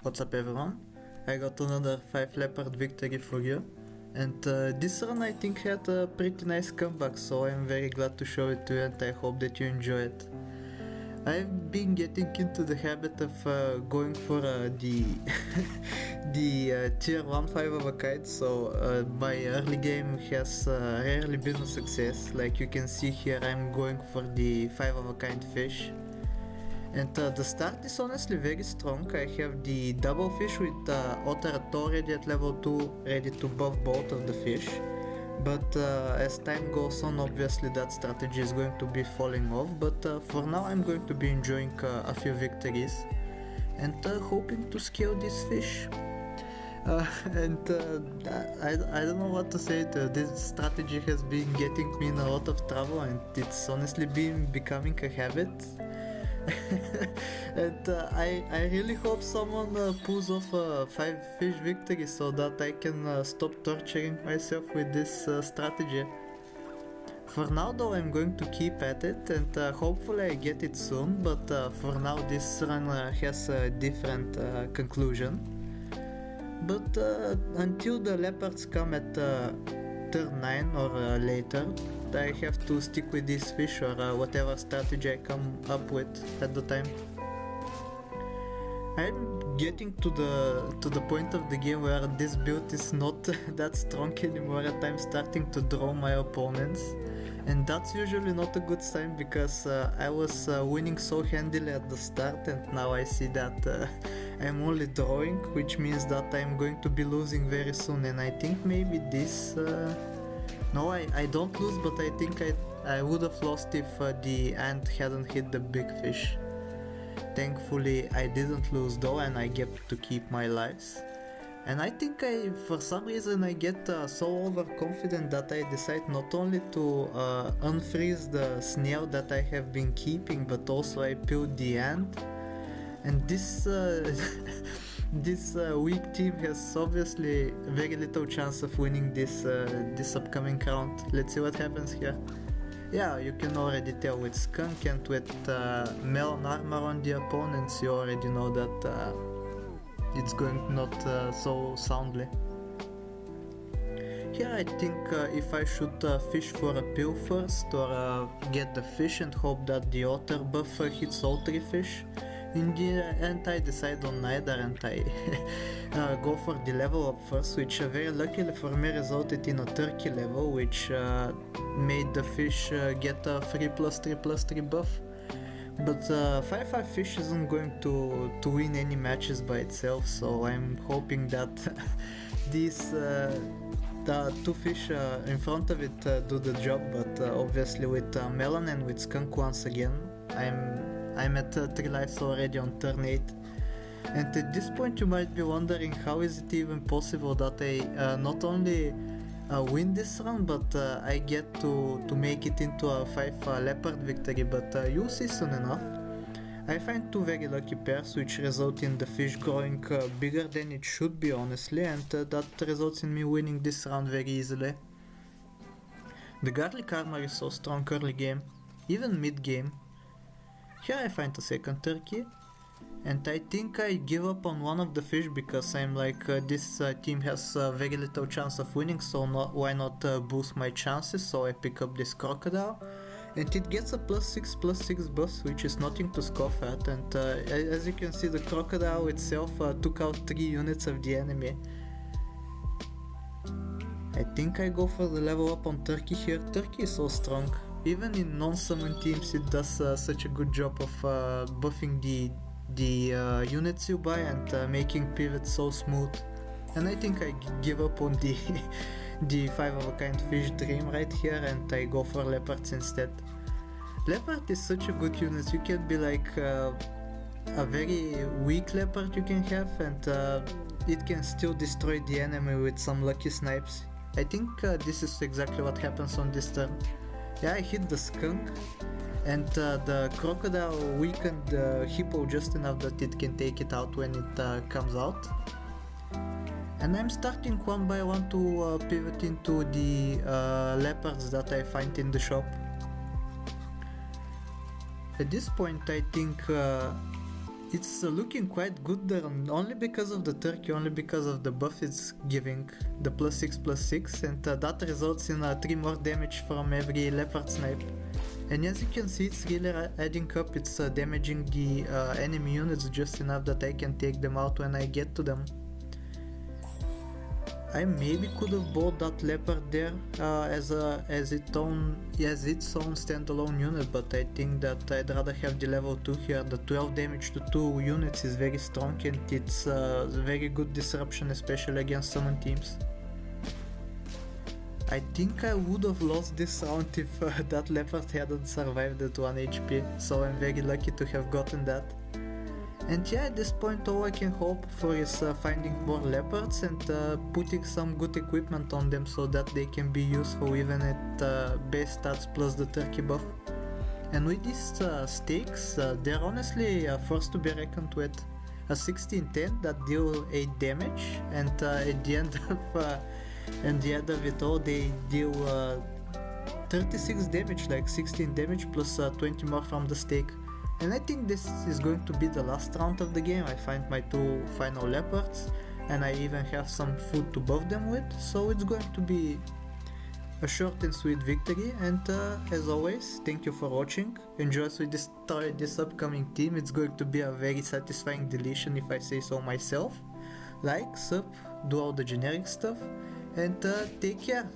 What's up everyone? I got another 5 Leopard victory for you, and this run I think had a pretty nice comeback, so I'm very glad to show it to you and I hope that you enjoy it. I've been getting into the habit of going for the the tier 1 5 of a kind, so my early game has rarely been a success. Like you can see here, I'm going for the 5 of a kind fish. And the start is honestly very strong. I have the double fish with Otter already at level 2, ready to buff both of the fish. But as time goes on, obviously that strategy is going to be falling off. But for now I'm going to be enjoying a few victories and hoping to scale this fish. I don't know what to say to you. This strategy has been getting me in a lot of trouble and it's honestly been becoming a habit. And I really hope someone pulls off a 5 fish victory so that I can stop torturing myself with this strategy. For now though, I'm going to keep at it and hopefully I get it soon, but for now this run has a different conclusion. But until the leopards come at turn 9 or later, I have to stick with this fish or whatever strategy I come up with at the time. I'm getting to the point of the game where this build is not that strong anymore and I'm starting to draw my opponents, and that's usually not a good sign because I was winning so handily at the start and now I see that I'm only drawing, which means that I'm going to be losing very soon, and I think maybe this... No, I don't lose, but I think I would have lost if the ant hadn't hit the big fish. Thankfully I didn't lose though and I get to keep my lives. And I think for some reason I get so overconfident that I decide not only to unfreeze the snail that I have been keeping, but also I peeled the ant. And this this weak team has obviously very little chance of winning this upcoming round. Let's see what happens here. Yeah, you can already tell with skunk and with melon armor on the opponents, you already know that it's going not so soundly. Here I think if I should fish for a pill first or get the fish and hope that the otter buff hits all 3 fish. In the end I decide on neither and I go for the level up first, which very luckily for me resulted in a turkey level, which made the fish get a 3+3+3 buff. But 5-5 fish isn't going to win any matches by itself, so I'm hoping that these the 2 fish in front of it do the job, but obviously with melon and with skunk once again I'm at 3 lives already on turn 8, and at this point you might be wondering how is it even possible that I not only win this round, but I get to make it into a 5 leopard victory, but you'll see soon enough. I find 2 very lucky pairs which result in the fish growing bigger than it should be honestly, and that results in me winning this round very easily. The garlic armor is so strong early game, even mid game. Here I find a second turkey, and I think I give up on one of the fish because I'm like this team has very little chance of winning, so why not boost my chances, so I pick up this crocodile and it gets a +6/+6 buff, which is nothing to scoff at, and as you can see the crocodile itself took out 3 units of the enemy. I think I go for the level up on turkey here. Turkey is so strong. Even in non-summon teams it does such a good job of buffing the units you buy and making pivots so smooth. And I think I give up on the 5 of a kind fish dream right here and I go for leopards instead. Leopard is such a good unit. You can be like a very weak leopard you can have, and it can still destroy the enemy with some lucky snipes. I think this is exactly what happens on this turn. Yeah, I hit the skunk and the crocodile weakened the hippo just enough that it can take it out when it comes out. And I'm starting one by one to pivot into the leopards that I find in the shop. At this point I think It's looking quite good there, only because of the turkey, only because of the buff it's giving, the +6/+6, and that results in 3 more damage from every leopard snipe. And as you can see, it's really adding up, it's damaging the enemy units just enough that I can take them out when I get to them. I maybe could have bought that leopard there as its own standalone unit, but I think that I'd rather have the level 2 here. The 12 damage to 2 units is very strong, and it's very good disruption, especially against summon teams. I think I would have lost this round if that leopard hadn't survived at 1 HP, so I'm very lucky to have gotten that. And yeah, at this point all I can hope for is finding more leopards and putting some good equipment on them so that they can be useful even at base stats plus the turkey buff. And with these stakes, they're honestly a force to be reckoned with. A 1610 that deal 8 damage, and at the end of it all they deal 36 damage, like 16 damage plus 20 more from the stake. And I think this is going to be the last round of the game. I find my 2 final leopards, and I even have some food to buff them with, so it's going to be a short and sweet victory. And as always, thank you for watching. Enjoy as we destroy this upcoming team. It's going to be a very satisfying deletion if I say so myself. Like, sub, do all the generic stuff, and take care.